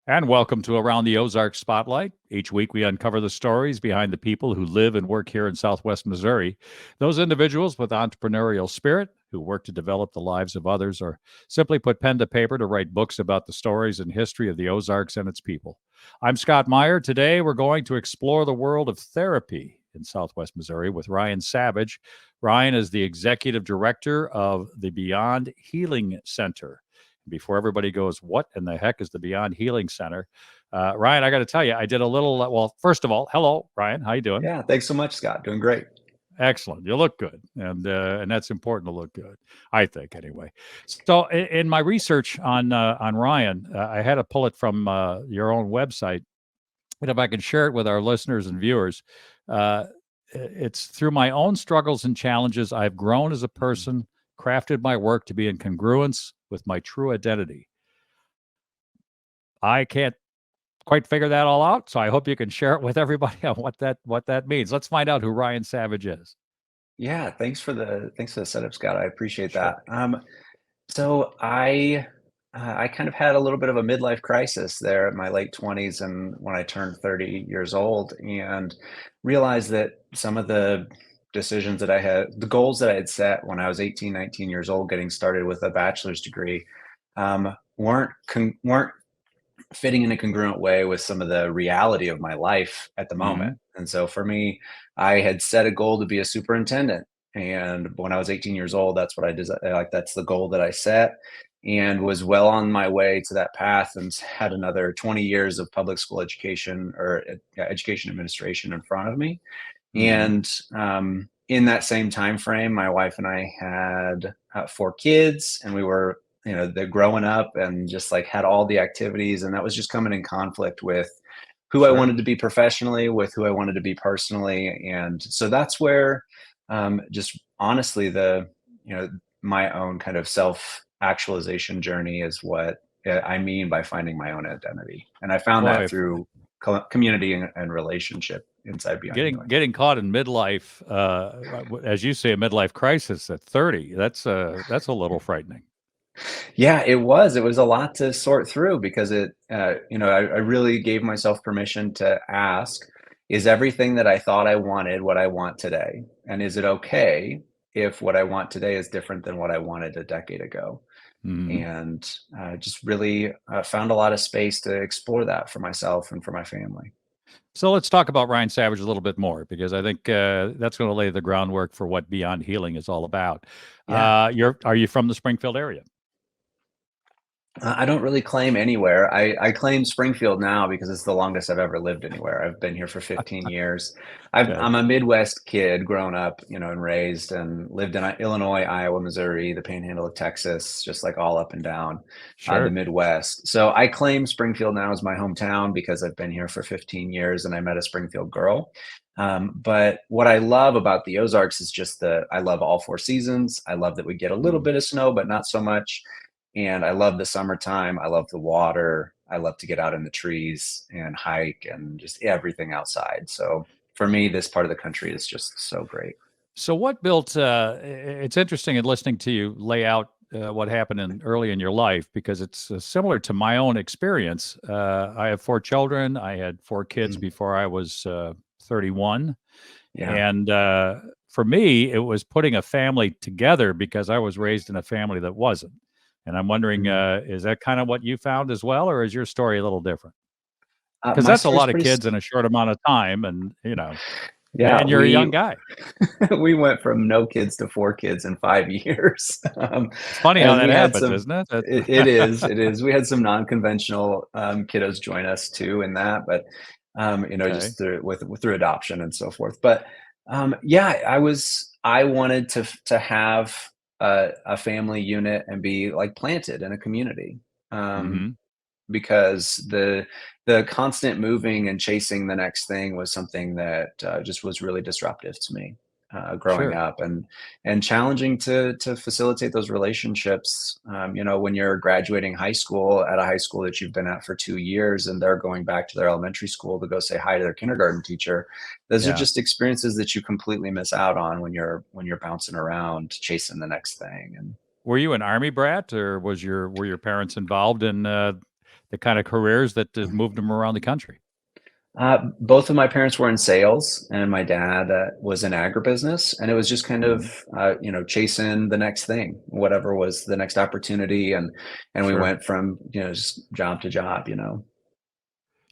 And welcome to Around the Ozarks Spotlight. Each week, we uncover the stories behind the people who live and work here in Southwest Missouri. Those individuals with entrepreneurial spirit who work to develop the lives of others, or simply put pen to paper to write books about the stories and history of the Ozarks and its people. I'm Scott Meier. Today, we're going to explore the world of therapy in Southwest Missouri with Ryan Savage. Ryan is the executive director of the Beyond Healing Center. Before everybody goes, what in the heck is the Beyond Healing Center? Ryan, I got to tell you, I did a little. Well, first of all, hello, Ryan. How you doing? Yeah, thanks so much, Scott. Doing great. Excellent. You look good, and that's important to look good, I think, anyway. So, in my research on Ryan, I had to pull it from your own website, and if I can share it with our listeners and viewers, uh, it's through my own struggles and challenges I've grown as a person, crafted my work to be in congruence with my true identity. I can't quite figure that all out, so I hope you can share it with everybody on what that means. Let's find out who Ryan Savage is. Yeah, thanks for the setup, Scott. I appreciate Sure. that. So I kind of had a little bit of a midlife crisis there in my late 20s and when I turned 30 years old and realized that some of the decisions that I had, the goals that I had set when I was 18, 19 years old, getting started with a bachelor's degree, weren't fitting in a congruent way with some of the reality of my life at the moment. Mhm. And so for me, I had set a goal to be a superintendent. And when I was 18 years old, that's what I did. Like that's the goal that I set and was well on my way to that path and had another 20 years of public school education or education administration in front of me. Mhm. And in that same time frame, my wife and I had 4 kids, and we were, they're growing up and just like had all the activities, and that was just coming in conflict with who I Sure. wanted to be professionally, with who I wanted to be personally, and so that's where, just honestly, my own kind of self actualization journey is what I mean by finding my own identity, and I found Boy, that if through community and relationship inside Beyond getting Healing. getting caught in midlife, as you say, a midlife crisis at 30, that's a little frightening. Yeah, it was. It was a lot to sort through because I really gave myself permission to ask, is everything that I thought I wanted what I want today? And is it okay if what I want today is different than what I wanted a decade ago? Mhm. And just really found a lot of space to explore that for myself and for my family. So let's talk about Ryan Savage a little bit more because I think that's going to lay the groundwork for what Beyond Healing is all about. Yeah. Are you from the Springfield area? I don't really claim anywhere. I claim Springfield now because it's the longest I've ever lived anywhere. I've been here for 15 years. Okay. I'm a Midwest kid, grown up, and raised and lived in Illinois, Iowa, Missouri, the Panhandle of Texas, just like all up and down the Sure. Midwest. So I claim Springfield now as my hometown because I've been here for 15 years and I met a Springfield girl. But what I love about the Ozarks is just I love all 4 seasons. I love that we get a little Mm. bit of snow, but not so much, and I love the summertime. I love the water. I love to get out in the trees and hike and just everything outside. So for me, this part of the country is just so great. So what built it's interesting in listening to you lay out what happened early in your life because it's similar to my own experience. I have 4 children. I had 4 kids Mm, before I was 31. yeah. And for me, it was putting a family together because I was raised in a family that wasn't. And I'm wondering, Mm. is that kind of what you found as well, or is your story a little different? Because My that's a story's lot of pretty. kids in a short amount of time, Yeah, and you're a young guy. we went from no kids to 4 kids in 5 years, It's funny how and that we had happens, some. isn't it? It is. We had some non-conventional kiddos join us too in that, but Okay. just through adoption and so forth. But yeah, I wanted to have a family unit and be like planted in a community. Um, Mhm. because the constant moving and chasing the next thing was something that just was really disruptive to me growing Sure. up, and challenging to facilitate those relationships. When you're graduating high school at a high school that you've been at for 2 years, and they're going back to their elementary school to go say hi to their kindergarten teacher, those are Yeah. just experiences that you completely miss out on when you're bouncing around chasing the next thing. And Were you an army brat, or were your parents involved in the kind of careers that moved them around the country? Both of my parents were in sales, and my dad was in agribusiness, and it was just kind Mhm. of chasing the next thing, whatever was the next opportunity, and we Sure. went from just job to job.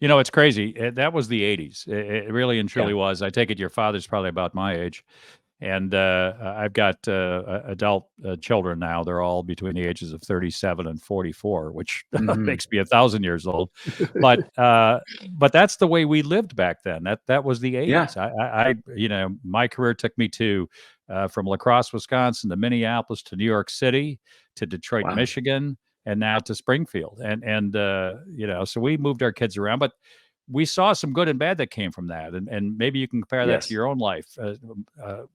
It's crazy. That was the 80s. It really and Yeah. truly was. I take it your father's probably about my age. And I've got adult children now. They're all between the ages of 37 and 44, which Hmm. makes me 1,000 years old. But that's the way we lived back then. That was the Yeah. 80s. My career took me to from La Crosse, Wisconsin, to Minneapolis, to New York City, to Detroit, Wow. Michigan, and now to Springfield. And so we moved our kids around, but we saw some good and bad that came from that. And maybe you can compare that to Yes. your own life. Uh,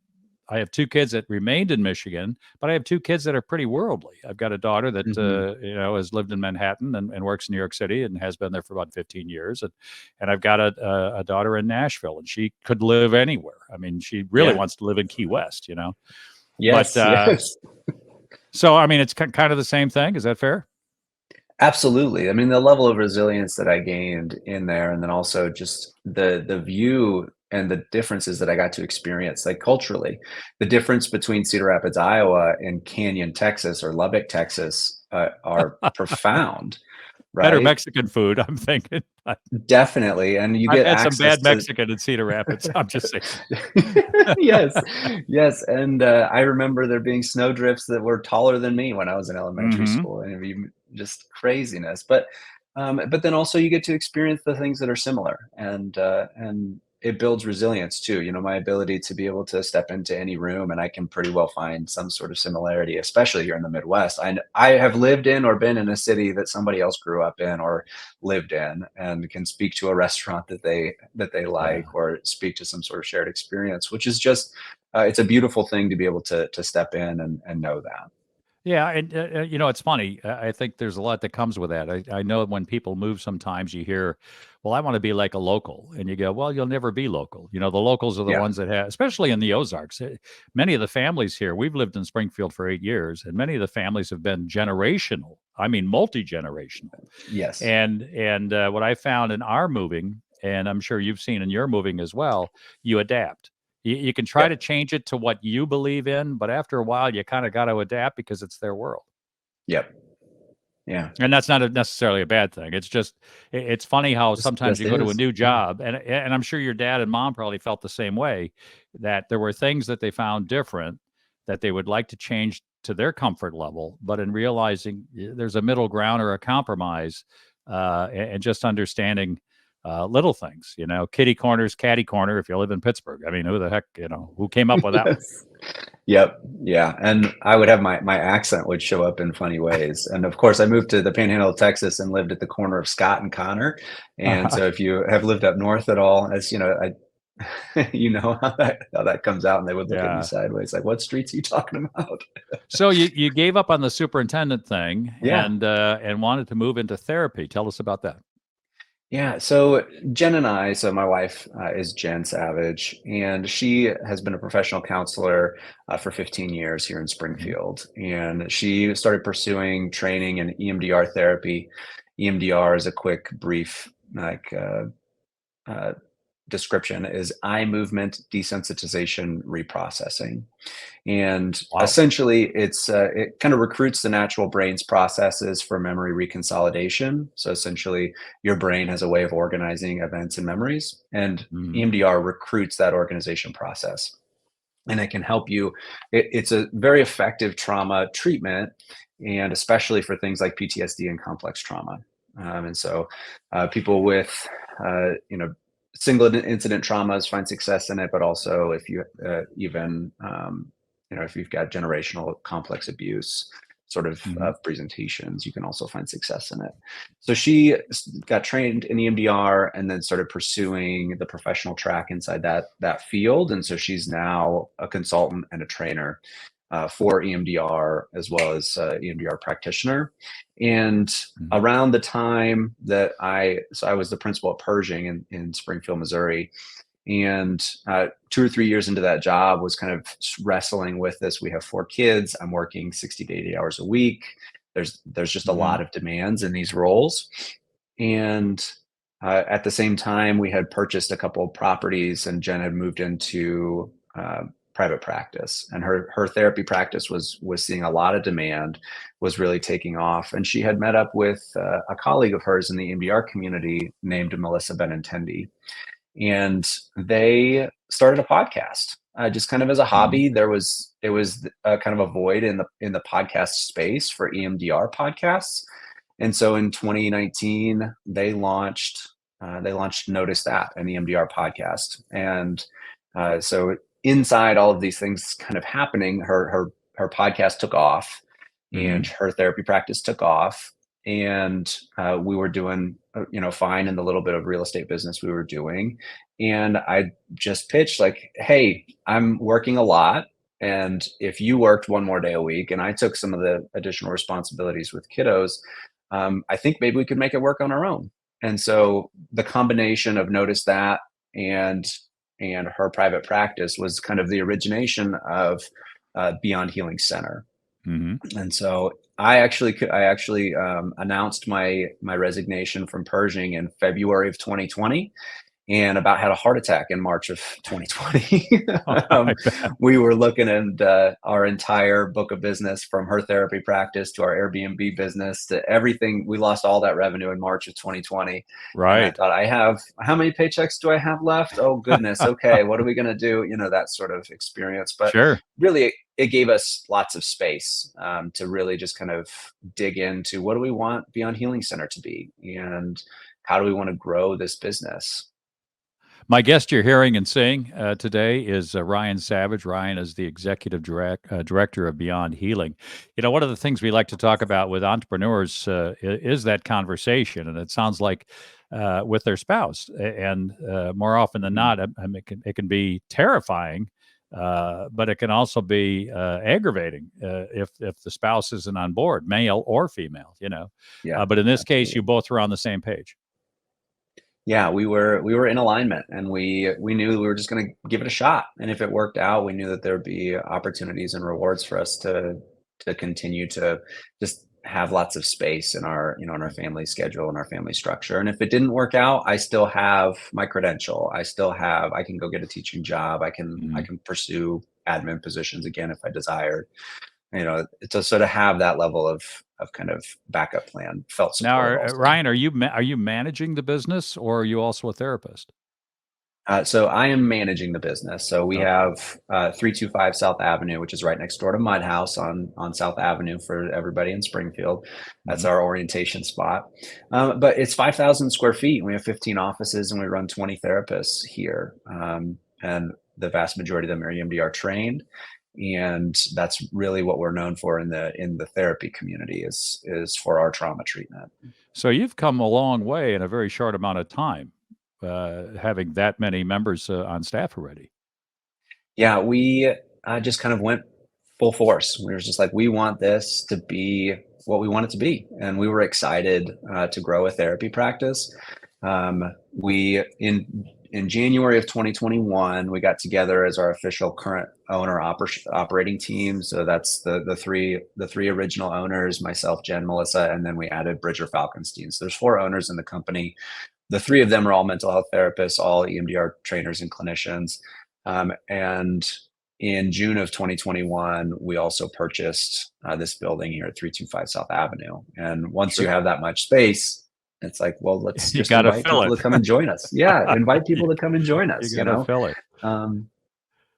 I have two kids that remained in Michigan, but I have two kids that are pretty worldly. I've got a daughter that Hmm. has lived in Manhattan and works in New York City and has been there for about 15 years, and I've got a daughter in Nashville, and she could live anywhere. I mean, she really Yeah. wants to live in Key West, But Yes. Yes. so I mean, it's kind of the same thing. Is that fair? Absolutely. I mean, the level of resilience that I gained in there, and then also just the view and the differences that I got to experience, like culturally, the difference between Cedar Rapids, Iowa, and Canyon, Texas, or Lubbock, Texas, are profound, Better right? Mexican food, I'm thinking. Definitely, and you I've get had some access bad to. Mexican in Cedar Rapids. I'm just saying. Yes, yes, and I remember there being snowdrifts that were taller than me when I was in elementary Hmm. school, and it'd be just craziness. But then also you get to experience the things that are similar, and it builds resilience too. My ability to be able to step into any room, and I can pretty well find some sort of similarity, especially here in the Midwest. I have lived in or been in a city that somebody else grew up in or lived in, and can speak to a restaurant that they Yeah. like, or speak to some sort of shared experience, which is just it's a beautiful thing to be able to step in and know that. Yeah, and it's funny. I think there's a lot that comes with that. I know when people move, sometimes you hear, "Well, I want to be like a local," and you go, "Well, you'll never be local." The locals are the Yeah. ones that have, especially in the Ozarks. Many of the families here, we've lived in Springfield for 8 years, and many of the families have been generational. I mean, multi generational. Yes. And what I found in our moving, and I'm sure you've seen in your moving as well, you adapt. You can try to Yep. change it to what you believe in, but after a while, you kind of got to adapt because it's their world. Yep. Yeah. And that's not necessarily a bad thing. It's just, it's funny how sometimes Just you go to a is. new Yeah. job, and I'm sure your dad and mom probably felt the same way, that there were things that they found different that they would like to change to their comfort level, but in realizing there's a middle ground or a compromise, and just understanding little things, kitty corners, catty corner. If you live in Pittsburgh, I mean, who the heck, who came up with that one? Yes. Yep. Yeah. And I would have my accent would show up in funny ways. And of course, I moved to the Panhandle of Texas and lived at the corner of Scott and Connor. And so if you have lived up north at all, as you know how that comes out, and they would look at me Yeah. sideways like, "What streets are you talking about?" So you gave up on the superintendent thing Yeah. and wanted to move into therapy. Tell us about that. Yeah, so Jen and I, so my wife is Jen Savage, and she has been a professional counselor for 15 years here in Mhm. Springfield. And she started pursuing training in EMDR therapy. EMDR is a quick, brief, like uh, description is eye movement desensitization reprocessing. And Wow. essentially it kind of recruits the natural brain's processes for memory reconsolidation. So essentially your brain has a way of organizing events and memories, and Mhm. EMDR recruits that organization process, and it can help you. It's a very effective trauma treatment, and especially for things like PTSD and complex trauma. And so people with single incident traumas find success in it, but also if you even if you've got generational complex abuse sort of Mhm. presentations, you can also find success in it. So she got trained in EMDR and then started pursuing the professional track inside that field, and so she's now a consultant and a trainer for EMDR, as well as EMDR practitioner. And Mhm. around the time that I was the principal at Pershing in Springfield, Missouri, and 2 or 3 years into that job was kind of wrestling with this. We have 4 kids. I'm working 60 to 80 hours a week. There's just a Mhm. lot of demands in these roles. And at the same time, we had purchased a couple of properties, and Jen had moved into private practice, and her therapy practice was seeing a lot of demand, was really taking off. And she had met up with a colleague of hers in the EMDR community named Melissa Benintendi, and they started a podcast just kind of as a Mhm. hobby. It was kind of a void in the podcast space for EMDR podcasts, and so in 2019 they launched Notice That, an EMDR podcast. And so inside all of these things kind of happening, her podcast took off, and Mhm. her therapy practice took off, and we were doing fine in the little bit of real estate business we were doing. And I just pitched like, hey, I'm working a lot, and if you worked one more day a week and I took some of the additional responsibilities with kiddos, I think maybe we could make it work on our own. And so the combination of Notice That and her private practice was kind of the origination of Beyond Healing Center. Mhm. And so I actually announced my resignation from Pershing in February of 2020, and about had a heart attack in March of 2020. I um, bet. we were looking at our entire book of business, from her therapy practice to our Airbnb business to everything. We lost all that revenue in March of 2020. And I Right. thought, how many paychecks do I have left? Oh, goodness. Okay. What are we going to do? That sort of experience. But Sure. really, it gave us lots of space to really just kind of dig into, what do we want Beyond Healing Center to be? And how do we want to grow this business? My guest you're hearing and seeing today is Ryan Savage. Ryan is the executive director of Beyond Healing. One of the things we like to talk about with entrepreneurs is that conversation, and it sounds like with their spouse. And more often than Mhm. not, I mean, it can be terrifying, but it can also be aggravating if the spouse isn't on board, male or female. Yeah, But in this case, you absolutely. both were on the same page. Yeah, we were in alignment, and we knew we were just going to give it a shot. And if it worked out, we knew that there'd be opportunities and rewards for us to continue to just have lots of space in our in our family schedule and our family structure. And if it didn't work out, I still have my credential. I can go get a teaching job. I Mhm. can pursue admin positions again if I desired. To sort of have that level of kind of backup plan felt Now, supported also. Ryan, are you managing the business, or are you also a therapist? So I am managing the business. So we Okay. have 325 South Avenue, which is right next door to Mud House on South Avenue for everybody in Springfield. That's Mhm. our orientation spot. But it's 5,000 square feet. And we have 15 offices, and we run 20 therapists here. And the vast majority of them are EMDR trained. And that's really what we're known for in the therapy community, is for our trauma treatment. So you've come a long way in a very short amount of time, having that many members on staff already. Yeah, we just kind of went full force. We were just like, we want this to be what we want it to be, and we were excited to grow a therapy practice. We in January of 2021, we got together as our official current operating team. So that's the three original owners, myself, Jen, Melissa, and then we added Bridger Falkenstein. So there's four owners in the company. The three of them are all mental health therapists, all EMDR trainers and clinicians. And in June of 2021, we also purchased this building here at 325 South Avenue. And once you Sure. have that much space, it's like, well, let's You just got to invite fill people it. to come and join us. Yeah, invite you, people to come and join you us, got to fill it. Um,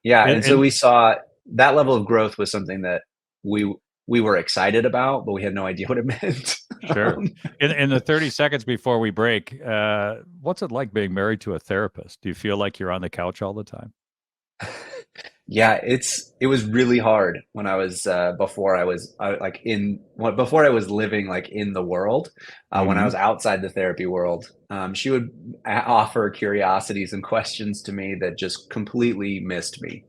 yeah, And, and so and we saw that level of growth was something that we we were excited about, but we had no idea what it meant. sure. Um, In the 30 seconds before we break, what's it like being married to a therapist? Do you feel like you're on the couch all the time? Yeah, it was really hard when I was before I was like before I was living like in the world. When I Hmm. was outside the therapy world, she would offer curiosities and questions to me that just completely missed me.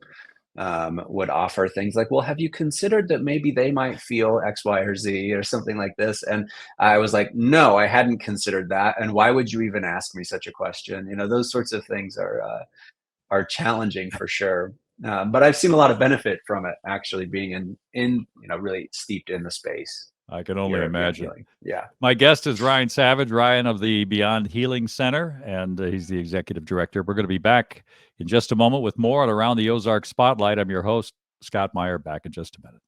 Would offer things like, "Well, have you considered that maybe they might feel X, Y, or Z, or something like this?" And I was like, "No, I hadn't considered that. And why would you even ask me such a question?" Those sorts of things are challenging for sure. But I've seen a lot of benefit from it, actually being in really steeped in the space. I can only Beyond imagine. Healing. Yeah. My guest is Ryan Savage, Ryan of the Beyond Healing Center, and he's the executive director. We're going to be back in just a moment with more on Around the Ozarks Spotlight. I'm your host, Scott Meier, back in just a minute.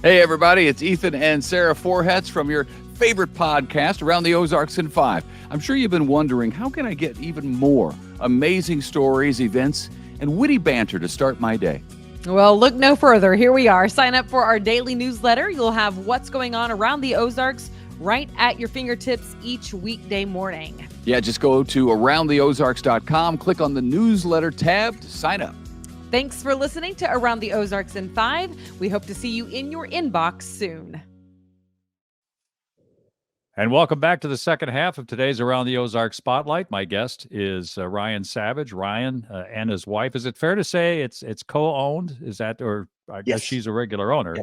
Hey, everybody, it's Ethan and Sarah Forhetz from your favorite podcast, Around the Ozarks in 5. I'm sure you've been wondering, how can I get even more amazing stories, events, and witty banter to start my day? Well, look no further. Here we are. Sign up for our daily newsletter. You'll have what's going on around the Ozarks right at your fingertips each weekday morning. Yeah, just go to aroundtheozarks.com, click on the newsletter tab to sign up. Thanks for listening to Around the Ozarks in 5. We hope to see you in your inbox soon. And welcome back to the second half of today's Around the Ozarks Spotlight. My guest is Ryan Savage. Ryan and his wife. Is it fair to say it's co-owned? Is that, or I guess she's a regular owner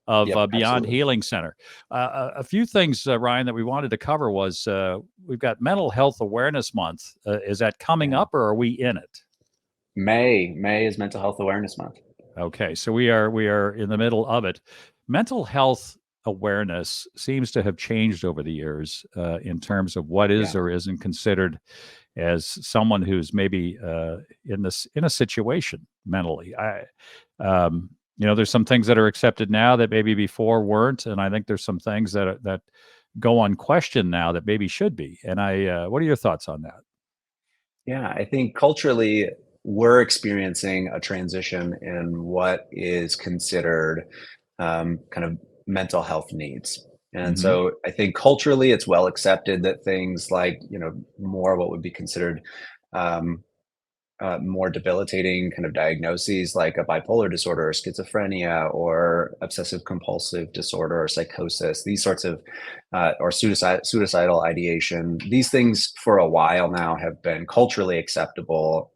of Beyond absolutely. Healing Center. A few things, Ryan, that we wanted to cover was we've got Mental Health Awareness Month. Is that coming up, or are we in it? May is Mental Health Awareness Month. Okay, so we are in the middle of it. Mental health awareness seems to have changed over the years in terms of what is or isn't considered as someone who's maybe in a situation mentally. There's some things that are accepted now that maybe before weren't, and I think there's some things that go unquestioned now that maybe should be. And what are your thoughts on that? Yeah, I think culturally we're experiencing a transition in what is considered kind of mental health needs. And so I think culturally it's well accepted that things like, more what would be considered more debilitating kind of diagnoses like a bipolar disorder or schizophrenia or obsessive compulsive disorder or psychosis, these sorts of, or suicidal ideation, these things for a while now have been culturally acceptable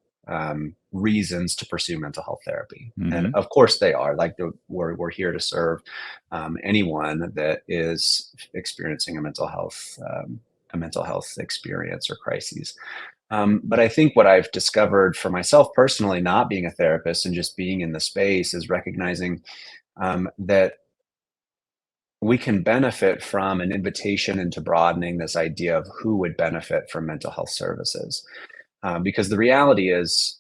reasons to pursue mental health therapy. And of course they are. Like we're here to serve anyone that is experiencing a mental health experience or crises. But I think what I've discovered for myself personally, not being a therapist and just being in the space, is recognizing that we can benefit from an invitation into broadening this idea of who would benefit from mental health services. Because the reality is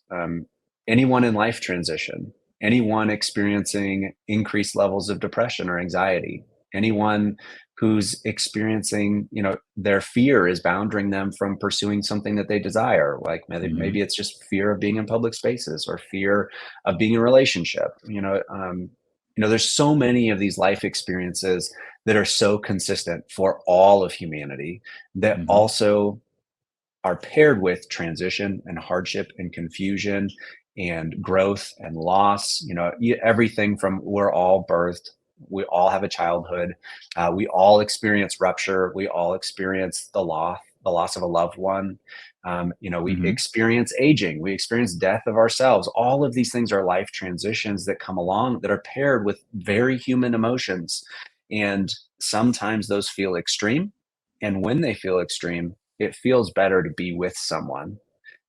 anyone in life transition, anyone experiencing increased levels of depression or anxiety, anyone who's experiencing, their fear is bounding them from pursuing something that they desire. Like maybe it's just fear of being in public spaces or fear of being in a relationship. There's so many of these life experiences that are so consistent for all of humanity that also are paired with transition and hardship and confusion and growth and loss. Everything from we're all birthed, we all have a childhood, we all experience rupture, we all experience the loss of a loved one. We experience aging, we experience death of ourselves. All of these things are life transitions that come along that are paired with very human emotions. And sometimes those feel extreme. And when they feel extreme, it feels better to be with someone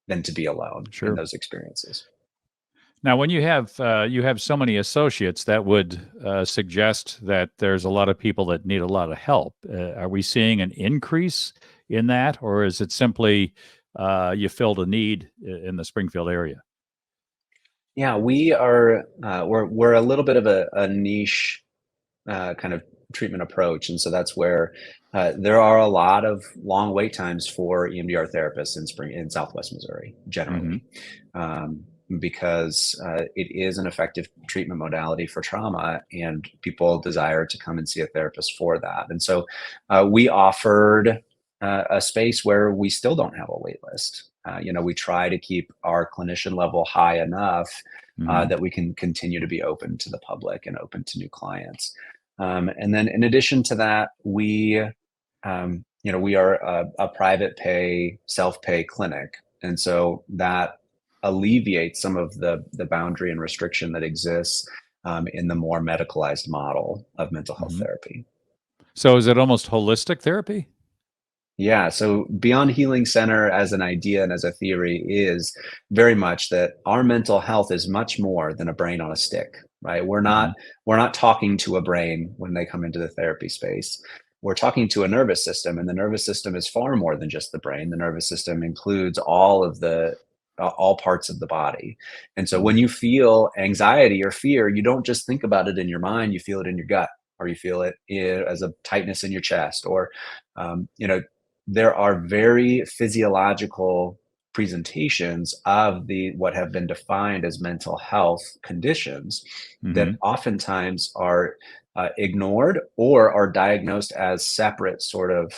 than to be alone in those experiences. Now, when you have so many associates, that would suggest that there's a lot of people that need a lot of help. Are we seeing an increase in that, or is it simply you filled a need in the Springfield area? Yeah, we are. We're a little bit of a niche kind of treatment approach, and so that's where there are a lot of long wait times for EMDR therapists in Southwest Missouri generally. Because it is an effective treatment modality for trauma, and people desire to come and see a therapist for that. And so we offered a space where we still don't have a wait list. We try to keep our clinician level high enough that we can continue to be open to the public and open to new clients. And then in addition to that, we are a private pay, self-pay clinic. And so that alleviates some of the boundary and restriction that exists in the more medicalized model of mental health therapy. So is it almost holistic therapy? Yeah. So Beyond Healing Center as an idea and as a theory is very much that our mental health is much more than a brain on a stick. right? We're not talking to a brain when they come into the therapy space. We're talking to a nervous system, and the nervous system is far more than just the brain. The nervous system includes all parts of the body. And so when you feel anxiety or fear, you don't just think about it in your mind, you feel it in your gut, or you feel it as a tightness in your chest, or there are very physiological presentations of what have been defined as mental health conditions that oftentimes are ignored or are diagnosed as separate sort of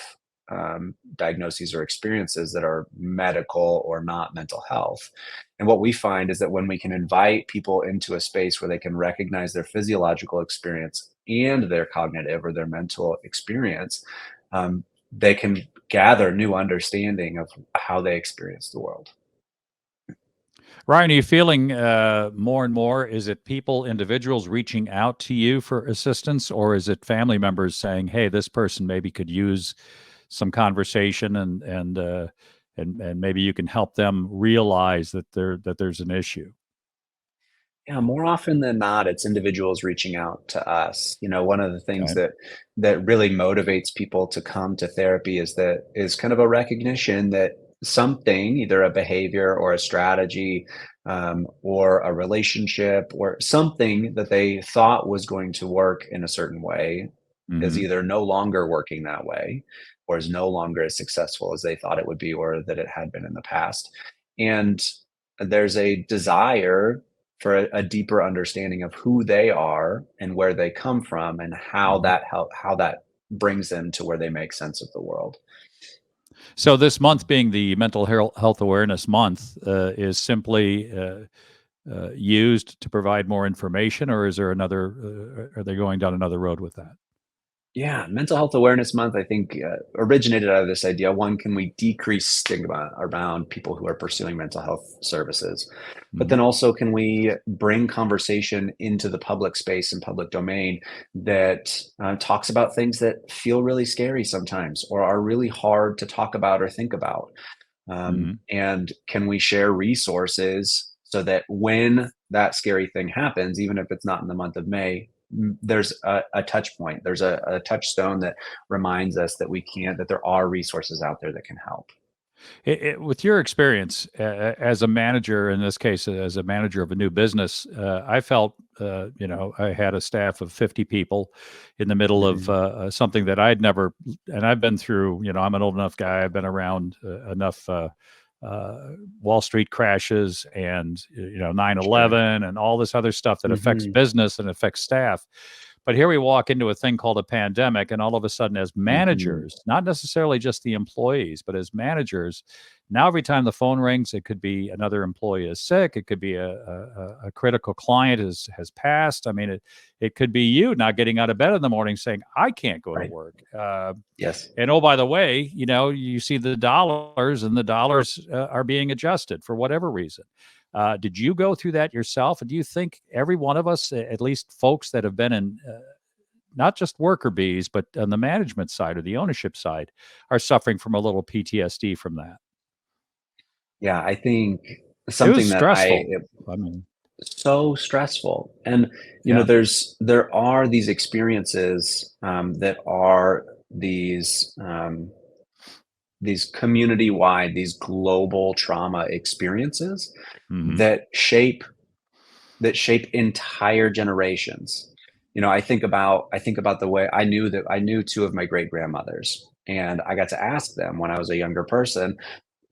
diagnoses or experiences that are medical or not mental health. And what we find is that when we can invite people into a space where they can recognize their physiological experience and their cognitive or their mental experience, they can gather new understanding of how they experience the world. Ryan, are you feeling more and more? Is it individuals reaching out to you for assistance, or is it family members saying, "Hey, this person maybe could use some conversation, and maybe you can help them realize that there's an issue"? Yeah, more often than not, it's individuals reaching out to us. One of the things Okay. that really motivates people to come to therapy is kind of a recognition that something, either a behavior or a strategy, or a relationship, or something that they thought was going to work in a certain way, is hmm either no longer working that way, or is no longer as successful as they thought it would be, or that it had been in the past. And there's a desire for a deeper understanding of who they are and where they come from, and how hmm that brings them to where they make sense of the world. So this month being the Mental Health Awareness Month, is simply used to provide more information, or is there another? Are they going down another road with that? Yeah, Mental Health Awareness Month, I think, originated out of this idea. One, can we decrease stigma around people who are pursuing mental health services? But then hmm also, can we bring conversation into the public space and public domain that talks about things that feel really scary sometimes, or are really hard to talk about or think about? hmm And can we share resources so that when that scary thing happens, even if it's not in the month of May, there's a touch point, there's a touchstone that reminds us that there are resources out there that can help. With your experience as a manager, in this case, as a manager of a new business, I felt, I had a staff of 50 people in the middle of Mhm. something that I'd never, and I've been through, I'm an old enough guy, I've been around enough Wall Street crashes and, 9/11 Sure. and all this other stuff that affects Mhm. business and affects staff. But here we walk into a thing called a pandemic, and all of a sudden, as Mhm. managers, not necessarily just the employees, but as managers, now every time the phone rings, it could be another employee is sick. It could be a critical client has passed. I mean, it could be you not getting out of bed in the morning saying, "I can't go to Right. work." Yes. And oh, by the way, you see the dollars, and the dollars are being adjusted for whatever reason. Did you go through that yourself? And do you think every one of us, at least folks that have been in not just worker bees, but on the management side or the ownership side, are suffering from a little PTSD from that? Yeah, I think It was something that stressful. I mean, so stressful. And yeah. there are these experiences that are these community wide, these global trauma experiences hmm that shape entire generations. I think about the way I knew two of my great grandmothers, and I got to ask them when I was a younger person,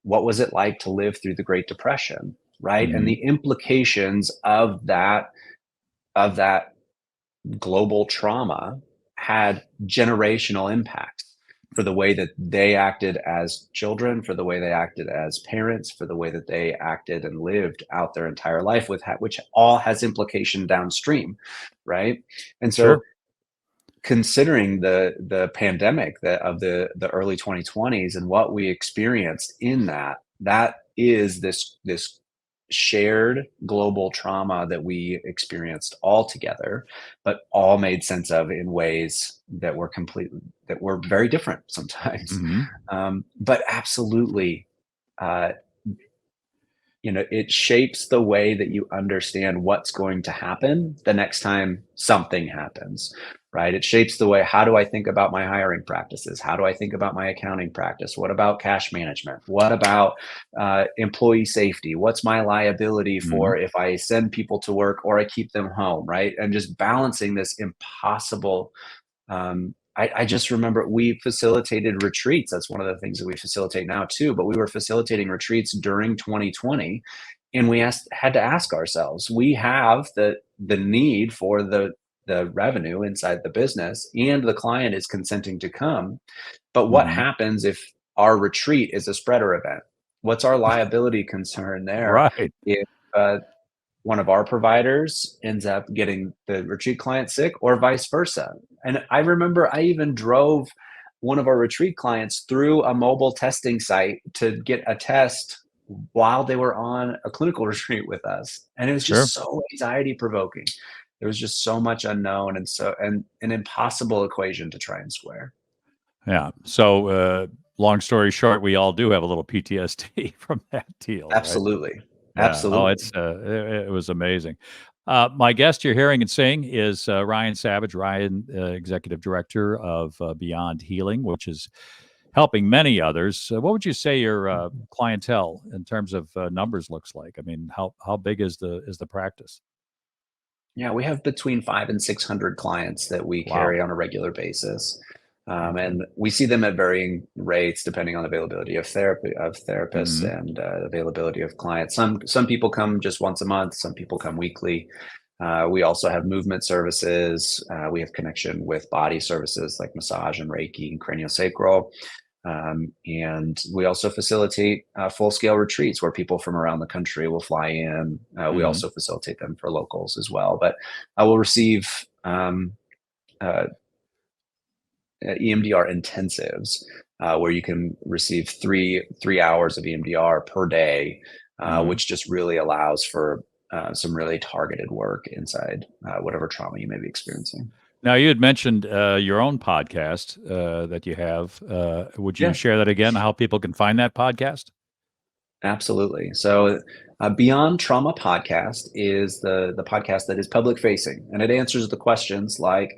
what was it like to live through the Great Depression, right? And hmm the implications of that global trauma had generational impacts for the way that they acted as children, for the way they acted as parents, for the way that they acted and lived out their entire life, which all has implication downstream, right? And so, Sure. considering the pandemic of the early 2020s and what we experienced in that is this shared global trauma that we experienced all together, but all made sense of in ways that were very different sometimes. hmm But absolutely, uh, it shapes the way that you understand what's going to happen the next time something happens, right? It shapes the way, how do I think about my hiring practices? How do I think about my accounting practice? What about cash management? What about employee safety? What's my liability Mhm. for if I send people to work or I keep them home, right? And just balancing this impossible. I just remember we facilitated retreats. That's one of the things that we facilitate now too. But we were facilitating retreats during 2020, and had to ask ourselves: we have the need for the revenue inside the business, and the client is consenting to come. But what Mhm. happens if our retreat is a spreader event? What's our liability concern there Right. if one of our providers ends up getting the retreat client sick or vice versa? And I remember I even drove one of our retreat clients through a mobile testing site to get a test while they were on a clinical retreat with us. And it was Sure. just so anxiety provoking. There was just so much unknown and an impossible equation to try and square. Yeah. So, long story short, we all do have a little PTSD from that deal, right? Absolutely. Yeah. Oh, Absolutely. it was amazing. My guest you're hearing and seeing is Ryan Savage. Ryan, executive director of Beyond Healing, which is helping many others. What would you say your clientele in terms of numbers looks like? I mean, how big is the practice? Yeah, we have between 5 and 600 clients that we Wow. carry on a regular basis. Okay. And we see them at varying rates depending on availability of therapists Hmm. and availability of clients. Some people come just once a month, some people come weekly. We also have movement services. We have connection with body services like massage and Reiki and craniosacral. And we also facilitate full scale retreats where people from around the country will fly in. We Hmm. also facilitate them for locals as well. But I will receive uh, EMDR intensives where you can receive three hours of EMDR per day, Hmm. which just really allows for some really targeted work inside whatever trauma you may be experiencing. Now, you had mentioned your own podcast that you have. Would you Yeah. share that again? How people can find that podcast? Absolutely. So, Beyond Trauma podcast is the podcast that is public facing, and it answers the questions like,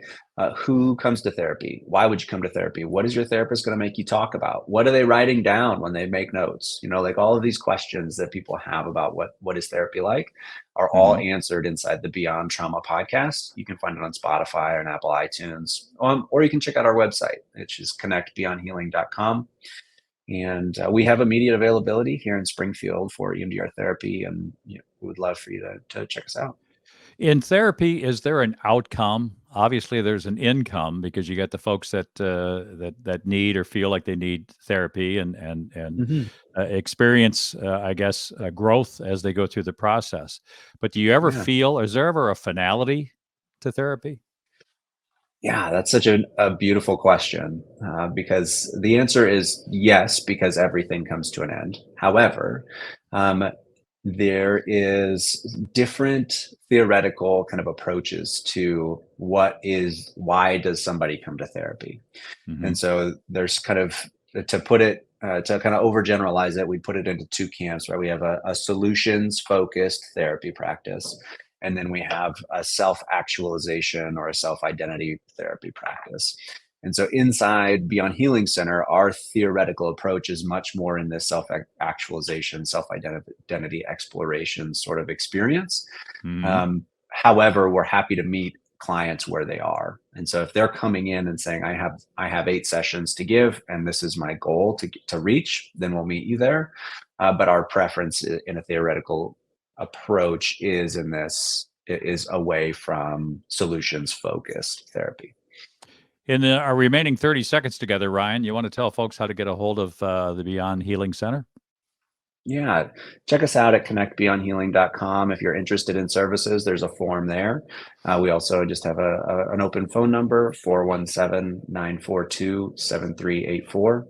who comes to therapy? Why would you come to therapy? What is your therapist going to make you talk about? What are they writing down when they make notes? Like all of these questions that people have about what is therapy like are all Hmm. answered inside the Beyond Trauma podcast. You can find it on Spotify or on Apple iTunes, or you can check out our website, which is connectbeyondhealing.com. And we have immediate availability here in Springfield for EMDR therapy, and we would love for you to check us out. In therapy, is there an outcome? Obviously, there's an income because you got the folks that need or feel like they need therapy and Mhm. experience, I guess, growth as they go through the process. But do you ever Yeah. feel? Is there ever a finality to therapy? Yeah, that's such a beautiful question because the answer is yes, because everything comes to an end. However, um, there is different theoretical kind of approaches to why does somebody come to therapy. Hmm. And so there's kind of, to put it, to kind of overgeneralize it, we put it into two camps, right? We have a solutions focused therapy practice, and then we have a self actualization or a self identity therapy practice. And so inside Beyond Healing Center, our theoretical approach is much more in this self actualization, self identity exploration sort of experience. Hmm. However, we're happy to meet clients where they are. And so if they're coming in and saying, I have 8 sessions to give, and this is my goal to reach, then we'll meet you there. But our preference in a theoretical approach is away from solutions focused therapy. In our remaining 30 seconds together, Ryan, you want to tell folks how to get a hold of the Beyond Healing Center? Yeah, check us out at connectbeyondhealing.com. If you're interested in services, there's a form there. We also just have an open phone number, 417-942-7384.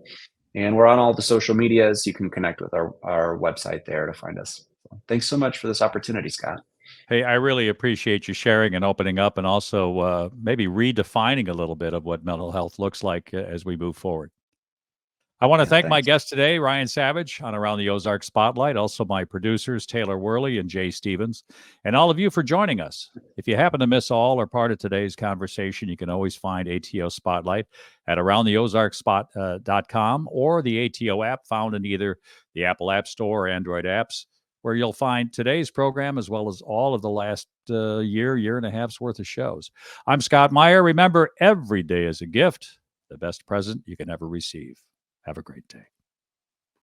And we're on all the social medias. You can connect with our website there to find us. So thanks so much for this opportunity, Scott. Hey, I really appreciate you sharing and opening up and also maybe redefining a little bit of what mental health looks like as we move forward. I want to Yeah, thank my thanks. guest today, Ryan Savage, on Around the Ozarks Spotlight, also my producers, Taylor Worley and Jay Stevens, and all of you for joining us. If you happen to miss all or part of today's conversation, you can always find ATO Spotlight at aroundtheozarkspot.com or the ATO app found in either the Apple App Store or Android apps, where you'll find today's program as well as all of the last year and a half's worth of shows. I'm Scott Meier. Remember, every day is a gift, the best present you can ever receive. Have a great day.